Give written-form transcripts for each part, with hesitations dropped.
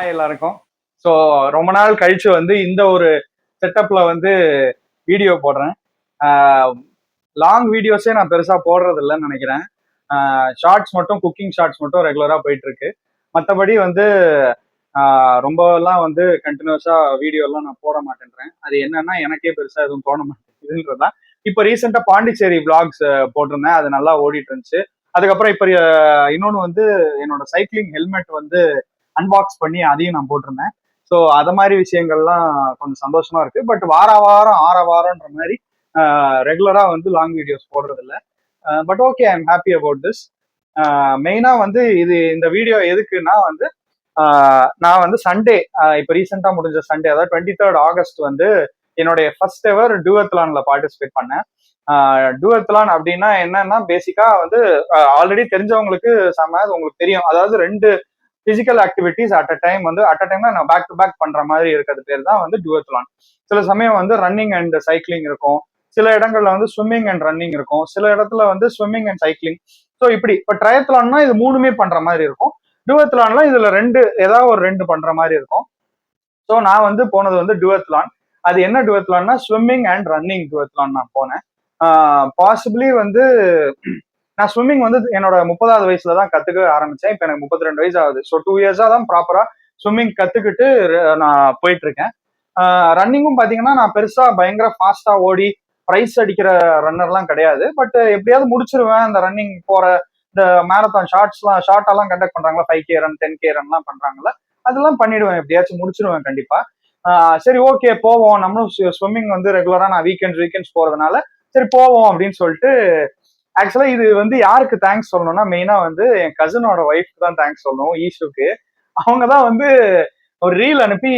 Hi எல்லாருக்கும். So ரொம்ப நாள் கழிச்சு வந்து இந்த ஒரு செட்டப்ல வந்து வீடியோ போடுறேன். லாங் வீடியோஸே நான் பெருசா போடுறது இல்லைன்னு நினைக்கிறேன். ஷார்ட்ஸ் மட்டும், குக்கிங் ஷார்ட்ஸ் மட்டும் ரெகுலரா போயிட்டு இருக்கு. மற்றபடி வந்து ரொம்பலாம் வந்து கண்டினியூஸா வீடியோலாம் நான் போட மாட்டேன்றேன். அது என்னன்னா எனக்கே பெருசா எதுவும் தோண மாட்டேங்குதுன்றதுதான். இப்போ ரீசெண்டா பாண்டிச்சேரி விளாக்ஸ் போட்டிருந்தேன். அது நல்லா ஓடிட்டு இருந்துச்சு. அதுக்கப்புறம் இப்போ இன்னொன்று வந்து என்னோட சைக்கிளிங் ஹெல்மெட் வந்து அன்பாக்ஸ் பண்ணி அதையும் நான் போட்டிருந்தேன். ஸோ அத மாதிரி விஷயங்கள்லாம் கொஞ்சம் சந்தோஷமா இருக்கு. பட் வார வாரம் வாரம்ன்ற மாதிரி ரெகுலரா வந்து லாங் வீடியோஸ் போடுறது இல்லை. But okay, I am happy about this. மெயினா வந்து இந்த வீடியோ எதுக்குன்னா வந்து நான் வந்து சண்டே, இப்போ ரீசெண்டா முடிஞ்ச சண்டே, அதாவது 23rd ஆகஸ்ட் வந்து என்னுடைய ஃபர்ஸ்ட் எவர் டூவத்லான்ல பார்ட்டிசிபேட் பண்ணேன். டூவத்லான் அப்படின்னா என்னன்னா பேசிக்கா வந்து ஆல்ரெடி தெரிஞ்சவங்களுக்கு உங்களுக்கு தெரியும். அதாவது 2 பிசிக்கல் ஆக்டிவிட்டிஸ் அட் அ டைம்னா நான் பேக் டு பேக் பண்ற மாதிரி இருக்கிறது பேர் தான் வந்து டூவத்லான். சில சமயம் வந்து ரன்னிங் அண்ட் சைக்கிளிங் இருக்கும், சில இடங்கள்ல வந்து ஸ்விம்மிங் அண்ட் ரன்னிங் இருக்கும், சில இடத்துல வந்து ஸ்விம்மிங் அண்ட் சைக்கிளிங். ஸோ இப்படி இப்போ ட்ரையத்லான்னா இது 3மே பண்ற மாதிரி இருக்கும். டூவத்லான்ல இதுல ஏதாவது ஒரு 2 பண்ற மாதிரி இருக்கும். ஸோ நான் வந்து போனது வந்து டூவத்லான். அது என்ன டூவத்லான்னா ஸ்விம்மிங் அண்ட் ரன்னிங் டூவத்லான் நான் போனேன். பாசிபிளி வந்து நான் ஸ்விம்மிங் வந்து என்னோட 30வது வயசுல தான் கத்துக்க ஆரம்பிச்சேன். இப்போ எனக்கு 32 வயசு ஆகுது. ஸோ 2 இயர்ஸா தான் ப்ராப்பரா ஸ்விம்மிங் கத்துக்கிட்டு நான் போயிட்டு இருக்கேன். ரன்னிங்கும் பாத்தீங்கன்னா நான் பெருசா பயங்கர ஃபாஸ்டா ஓடி பிரைஸ் அடிக்கிற ரன்னர்லாம் கிடையாது. பட் எப்படியாவது முடிச்சிருவேன். அந்த ரன்னிங் போற இந்த மேரத்தான் ஷார்ட் எல்லாம் கண்டக்ட் பண்றாங்களா, 5K ரன் 10K ரன்லாம் பண்றாங்கல்ல, அதெல்லாம் பண்ணிடுவேன், எப்படியாச்சும் முடிச்சிருவேன் கண்டிப்பா. சரி ஓகே போவோம், நம்மளும் ஸ்விம்மிங் வந்து ரெகுலரா நான் வீக்கெண்ட்ஸ் போறதுனால சரி போவோம் அப்படின்னு சொல்லிட்டு. ஆக்சுவலா இது வந்து யாருக்கு தேங்க்ஸ் சொல்லணும்னா மெயினா வந்து என் கசினோட ஒய்ஃப்க்கு தான் தேங்க்ஸ் சொல்லணும், ஈஷுக்கு. அவங்கதான் வந்து ஒரு ரீல் அனுப்பி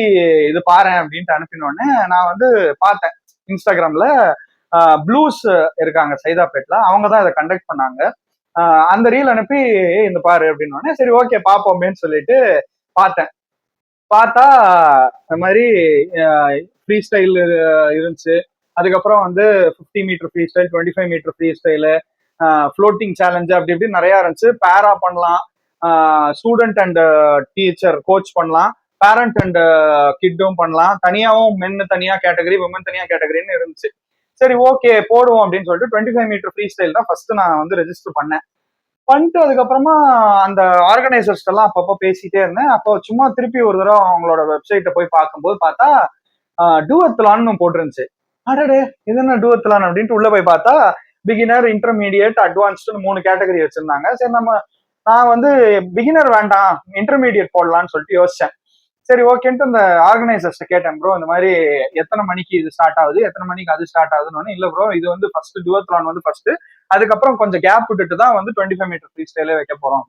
இது பாரு அப்படின்ட்டு அனுப்பினோடனே நான் வந்து பார்த்தேன் இன்ஸ்டாகிராம்ல. ப்ளூஸ் இருக்காங்க சைதாப்பேட்ல, அவங்க தான் இதை கண்டக்ட் பண்ணாங்க. அந்த ரீல் அனுப்பி இந்த பாரு அப்படின்னோடனே சரி ஓகே பார்ப்போம் அப்படின்னு சொல்லிட்டு பார்த்தேன். பார்த்தா இந்த மாதிரி ஃப்ரீ ஸ்டைல் இருந்துச்சு. அதுக்கப்புறம் வந்து 50 metre free style, 25 metre free style, floating challenge, அப்படி இப்படி நிறைய இருந்துச்சு. பேரா பண்ணலாம், ஸ்டூடெண்ட் அண்ட் டீச்சர் கோச் பண்ணலாம், பேரண்ட் அண்ட் கிட்டும் பண்ணலாம், தனியாவும் மென்னு தனியா கேட்டகரி, விமன் தனியா கேட்டகரின்னு இருந்துச்சு. சரி ஓகே போடுவோம் அப்படின்னு சொல்லிட்டு 25 மீட்டர் ஃப்ரீ ஸ்டைல் தான் ஃபர்ஸ்ட் நான் வந்து ரெஜிஸ்டர் பண்ணேன். பண்ணிட்டு அதுக்கப்புறமா அந்த ஆர்கனைசர்ஸ் எல்லாம் அப்பப்போ பேசிட்டே இருந்தேன். அப்போ சும்மா திருப்பி ஒரு தடவை அவங்களோட வெப்சைட்டை போய் பார்க்கும்போது பார்த்தா டூவத்லான்னு போட்டிருந்துச்சு. அடடே இது என்ன டூவத்லான் அப்படின்ட்டு உள்ள போய் பார்த்தா பிகினர், இன்டர்மீடியட், அட்வான்ஸ்டு 3 கேட்டகரி வச்சிருந்தாங்க. சரி நான் வந்து பிகினர் வேண்டாம், இன்டர்மீடியட் போடலான்னு சொல்லிட்டு யோசிச்சேன். சரி ஓகேன்ட்டு அந்த ஆர்கனைசர்ஸ் கேட்டேன், ப்ரோ இந்த மாதிரி எத்தனை மணிக்கு இது ஸ்டார்ட் ஆகுது, எத்தனை மணிக்கு அது ஸ்டார்ட் ஆகுதுன்னு. இல்ல ப்ரோ இது வந்து ஃபர்ஸ்ட் டூவத்லான் வந்து ஃபர்ஸ்ட், அதுக்கப்புறம் கொஞ்சம் கேப் விட்டுட்டு தான் வந்து 25 மீட்டர் ஃப்ரீ ஸ்டைலே வைக்க போறோம்.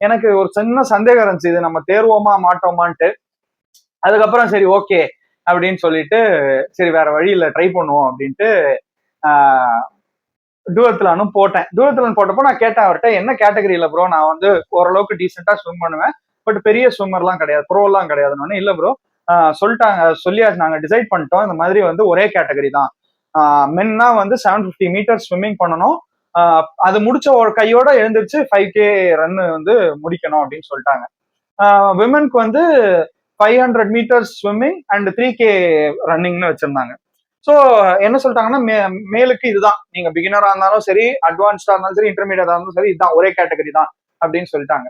எனக்கு ஒரு சின்ன சந்தேகம் இருந்துச்சு, இது நம்ம தேர்வோமா மாட்டோமான்ட்டு. அதுக்கப்புறம் சரி ஓகே அப்படின்னு சொல்லிட்டு சரி வேற வழியில ட்ரை பண்ணுவோம் அப்படின்ட்டு டூவத்லானும் போட்டேன். டூவத்லான் போட்டப்போ நான் கேட்டேன் அவர்கிட்ட, என்ன கேட்டகரியில ப்ரோ, நான் வந்து ஓரளவுக்கு டீசெண்டா ஸ்விம் பண்ணுவேன், பட் பெரிய ஸ்விம்மர்லாம் கிடையாது, ப்ரோலாம் கிடையாதுன்னு. இல்ல ப்ரோ சொல்லியாச்சு, நாங்க டிசைட் பண்ணிட்டோம், இந்த மாதிரி வந்து ஒரே கேட்டகரி தான். மென்னா வந்து 750 மீட்டர் ஸ்விம்மிங் பண்ணணும், அது முடிச்ச ஒரு கையோட எழுந்திருச்சு 5K ரன் வந்து முடிக்கணும் அப்படின்னு சொல்லிட்டாங்க. விமனுக்கு வந்து 500 மீட்டர் ஸ்விம்மிங் அண்ட் 3K ரன்னிங்னு வச்சிருந்தாங்க. ஸோ என்ன சொல்லிட்டாங்கன்னா மேலுக்கு இதுதான், நீங்க பிகினரா இருந்தாலும் சரி, அட்வான்ஸ்டா இருந்தாலும் சரி, இன்டர்மீடியட்டா இருந்தாலும் சரி, இதுதான் ஒரே கேட்டகரி தான் அப்படின்னு சொல்லிட்டாங்க.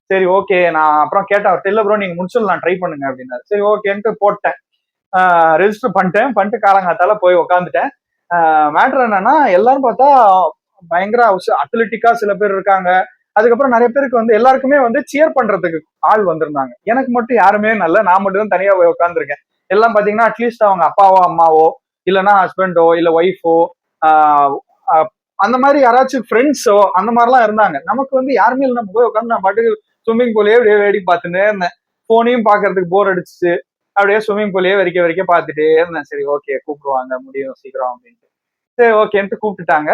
சரி ஓகே, நான் அப்புறம் கேட்டேன் அவர்கிட்ட, இல்ல ப்ரோ நீங்க முடிச்சிடலாம் ட்ரை பண்ணுங்க அப்படின்னாரு. சரி ஓகேன்ட்டு போட்டேன், ரெஜிஸ்டர் பண்ணிட்டு காலங்காத்தால போய் உக்காந்துட்டேன். மேட்ரு என்னன்னா எல்லாரும் பார்த்தா பயங்கர அத்லெட்டிக்கா சில பேர் இருக்காங்க. அதுக்கப்புறம் நிறைய பேருக்கு வந்து எல்லாருக்குமே வந்து சியர் பண்றதுக்கு ஆள் வந்திருந்தாங்க. எனக்கு மட்டும் யாருமே நல்ல, நான் மட்டும் தான் தனியா போய் உட்காந்துருக்கேன். எல்லாம் பாத்தீங்கன்னா அட்லீஸ்ட் அவங்க அப்பாவோ அம்மாவோ இல்லைன்னா ஹஸ்பண்டோ இல்ல ஒய்ஃபோ அந்த மாதிரி யாராச்சும் ஃப்ரெண்ட்ஸோ அந்த மாதிரிலாம் இருந்தாங்க. நமக்கு வந்து யாருமே இல்லை. நம்ம போய் உட்காந்து நான் பாட்டுக்கு ஸ்விம்மிங் பூலையே அப்படியே வேடி பார்த்துட்டே இருந்தேன். போனையும் பாக்குறதுக்கு போர் அடிச்சுச்சு, அப்படியே ஸ்விம்மிங் பூலையே வரைக்க பார்த்துட்டே இருந்தேன். சரி ஓகே கூப்பிடுவாங்க முடியும் சீக்கிரம் அப்படின்ட்டு. சரி ஓகேன்ட்டு கூப்பிட்டுட்டாங்க.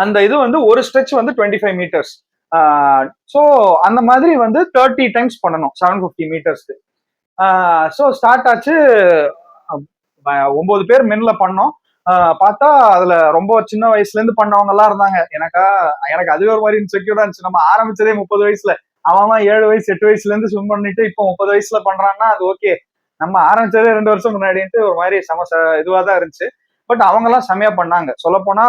அந்த இது வந்து ஒரு ஸ்ட்ரெச் வந்து 25 மீட்டர்ஸ். ஸோ அந்த மாதிரி வந்து 30 டைம்ஸ் பண்ணணும் 750 மீட்டர்ஸ்க்கு. ஸோ ஸ்டார்ட் ஆச்சு. 9 பேர் மென்ல பண்ணோம். பார்த்தா அதுல ரொம்ப சின்ன வயசுல இருந்து பண்ணவங்க எல்லாம் இருந்தாங்க. எனக்கு அதுவே ஒரு மாதிரி இன்செக்யூரா இருந்துச்சு. நம்ம ஆரம்பிச்சதே 30 வயசுல, அவன் 7 வயசு 8 வயசுல இருந்து ஸ்விம் பண்ணிட்டு இப்போ 30 வயசுல பண்றான்னா அது ஓகே. நம்ம ஆரம்பிச்சதே 2 வருஷம் முன்னாடின்ட்டு ஒரு மாதிரி இதுவா தான் இருந்துச்சு. பட் அவங்க எல்லாம் செமையா பண்ணாங்க. சொல்ல போனா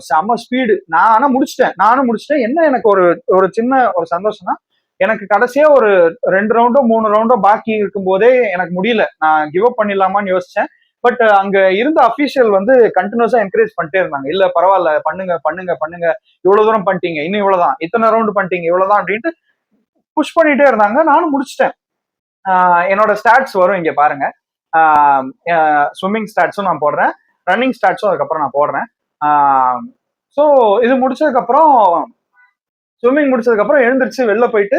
செம ஸ்பீடு. நானும் முடிச்சிட்டேன். என்ன எனக்கு ஒரு ஒரு சின்ன ஒரு சந்தோஷம்னா, எனக்கு கடைசியா ஒரு 2 ரவுண்டோ 3 ரவுண்டோ பாக்கி இருக்கும் போதே எனக்கு முடியல. நான் கிவ் அப் பண்ணிடலாமான்னு யோசிச்சேன். பட் அங்க இருந்த அபிஷியல் வந்து கண்டினியூஸா என்கரேஜ் பண்ணிட்டே இருந்தாங்க. இல்ல பரவாயில்ல, பண்ணுங்க பண்ணுங்க பண்ணுங்க, இவ்வளவு தூரம் பண்ணிட்டீங்க, இன்னும் இவ்வளவுதான், இத்தனை ரவுண்ட் பண்ணிட்டீங்க, இவ்வளவுதான் அப்படின்ட்டு புஷ் பண்ணிட்டே இருந்தாங்க. நானும் முடிச்சிட்டேன். என்னோட ஸ்டாட்ஸ் வரும் இங்க பாருங்க. ஸ்விம்மிங் ஸ்டாட்ஸும் நான் போடுறேன், ரன்னிங் ஸ்டாட்ஸும் அதுக்கப்புறம் நான் போடுறேன். ஸோ இது முடிச்சதுக்கு அப்புறம், ஸ்விம்மிங் முடிச்சதுக்கு அப்புறம் எழுந்திரிச்சு வெளில போயிட்டு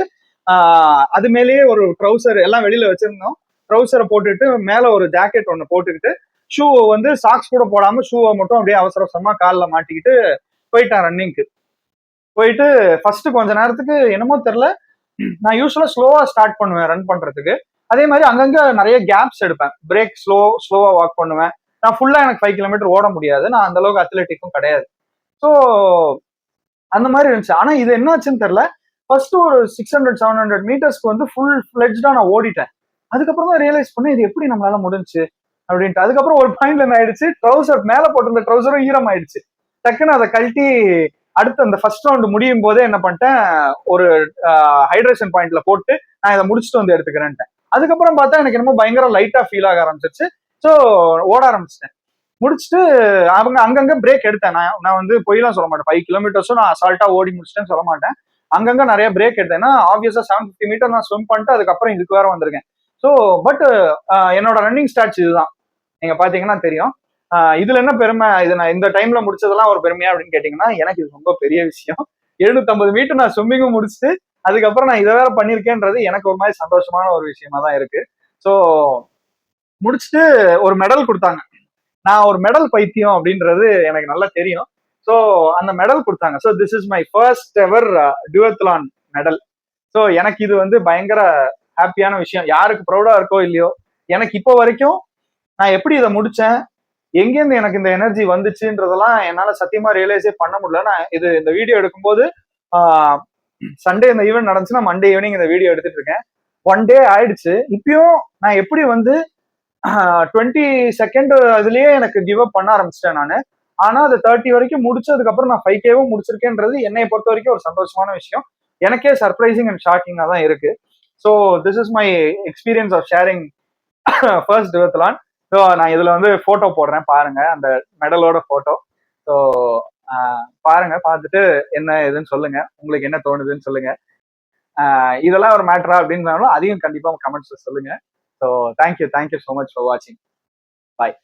அது மேலேயே ஒரு ட்ரௌசர் எல்லாம் வெளியில வச்சிருந்தோம். ட்ரௌசரை போட்டுட்டு மேல ஒரு ஜாக்கெட் ஒன்று போட்டுக்கிட்டு ஷூ வந்து சாக்ஸ் கூட போடாம ஷூவை மட்டும் அப்படியே அவசர அவசரமா காலில் மாட்டிக்கிட்டு போயிட்டேன் ரன்னிங்க்கு. போயிட்டு ஃபர்ஸ்ட் கொஞ்ச நேரத்துக்கு என்னமோ தெரியல, நான் யூஸ்வலா ஸ்லோவா ஸ்டார்ட் பண்ணுவேன் ரன் பண்றதுக்கு. அதே மாதிரி அங்கங்க நிறைய கேப்ஸ் எடுப்பேன், பிரேக் ஸ்லோவா வாக் பண்ணுவேன். நான் ஃபுல்லா எனக்கு 5 கிலோமீட்டர் ஓட முடியாது, நான் அந்த அளவுக்கு அத்லெட்டிக்கும் கிடையாது. ஸோ அந்த மாதிரி இருந்துச்சு. ஆனா இது என்னாச்சுன்னு தெரியல, ஃபர்ஸ்ட் ஒரு 600-700 மீட்டர்ஸ்க்கு வந்து ஃபுல் ஃபிளெஜ்டா நான் ஓடிட்டேன். அதுக்கப்புறம் தான் ரியலைஸ் பண்ணேன் இது எப்படி நம்மளால முடிஞ்சு அப்படின்ட்டு. அதுக்கப்புறம் ஒரு பாயிண்ட்ல என்ன ஆயிடுச்சு, ட்ரௌசர் மேல போட்டிருந்த ட்ரௌசரும் ஈரம் ஆயிடுச்சு. டக்குன்னு அதை கழட்டி அடுத்து அந்த ஃபர்ஸ்ட் ரவுண்ட் முடியும் போதே என்ன பண்ணிட்டேன், ஒரு ஹைட்ரேஷன் பாயிண்ட்ல போட்டு நான் இதை முடிச்சுட்டு வந்து எடுத்துக்கிறேன்ட்டேன். அதுக்கப்புறம் பார்த்தா எனக்கு என்னமோ பயங்கர லைட்டா ஃபீல் ஆக ஆரம்பிச்சிருச்சு. ஸோ ஓட ஆரம்பிச்சிட்டேன். முடிச்சுட்டு அவங்க அங்கங்க பிரேக் எடுத்தேன். நான் வந்து பொய்லாம் சொல்ல மாட்டேன், 5 கிலோமீட்டர்ஸும் நான் அசால்ட்டா ஓடி முடிச்சிட்டேன்னு சொல்ல மாட்டேன். அங்கங்க நிறைய பிரேக் எடுத்தேன்னா ஆப்வியஸா 750 மீட்டர் நான் ஸ்விம் பண்ணிட்டு அதுக்கப்புறம் இதுக்கு வேற வந்திருக்கேன். ஸோ பட் என்னோட ரன்னிங் ஸ்டாட்ச் இதுதான், நீங்க பாத்தீங்கன்னா தெரியும். இதுல என்ன பெருமை, இது நான் இந்த டைம்ல முடிச்சதெல்லாம் ஒரு பெருமையா அப்படின்னு கேட்டீங்கன்னா, எனக்கு இது ரொம்ப பெரிய விஷயம். 750 மீட்டர் நான் ஸ்விம்மிங்கும் முடிச்சுட்டு அதுக்கப்புறம் நான் இதை வேற பண்ணிருக்கேன்றது எனக்கு ஒரு மாதிரி சந்தோஷமான ஒரு விஷயமா தான் இருக்கு. ஸோ முடிச்சுட்டு ஒரு மெடல் கொடுத்தாங்க. நான் ஒரு மெடல் பைத்தியம் அப்படின்றது எனக்கு நல்லா தெரியும். ஸோ அந்த மெடல் கொடுத்தாங்க. So this is my first ever duathlon medal. So எனக்கு இது வந்து பயங்கர ஹாப்பியான விஷயம். யாருக்கு ப்ரௌடா இருக்கோ இல்லையோ, எனக்கு இப்போ வரைக்கும் நான் எப்படி இதை முடிச்சேன், எங்கேருந்து எனக்கு இந்த எனர்ஜி வந்துச்சுன்றதெல்லாம் என்னால சத்தியமா ரியலைஸே பண்ண முடியல. நான் இந்த வீடியோ எடுக்கும்போது சண்டே இந்த ஈவெண்ட் நடந்துச்சுன்னா மண்டே ஈவினிங் இந்த வீடியோ எடுத்துட்டு இருக்கேன். 1 டே ஆயிடுச்சு. இப்பயும் நான் எப்படி வந்து 20 செகண்ட் அதுலயே எனக்கு கிவ் அப் பண்ண ஆரம்பிச்சிட்டேன் நானு. ஆனா அது 30 வரைக்கும் முடிச்சதுக்கு அப்புறம் நான் 5Kவும் முடிச்சிருக்கேன்றது என்னை பொறுத்த வரைக்கும் ஒரு சந்தோஷமான விஷயம். எனக்கே சர்ப்ரைசிங் அண்ட் ஷாக்கிங்கா தான் இருக்கு. So this is my experience of sharing first duathlon. So நான் இதுல வந்து போட்டோ போடுறேன் பாருங்க, அந்த மெடலோட போட்டோ. ஸோ பாருங்க, பார்த்துட்டு என்ன ஏதுன்னு சொல்லுங்க, உங்களுக்கு என்ன தோணுதுன்னு சொல்லுங்க. இதெல்லாம் ஒரு மேட்டரா அப்படின்னாலும் அதையும் கண்டிப்பா கமெண்ட்ஸ்ல சொல்லுங்க. So thank you so much for வாட்சிங். பாய்.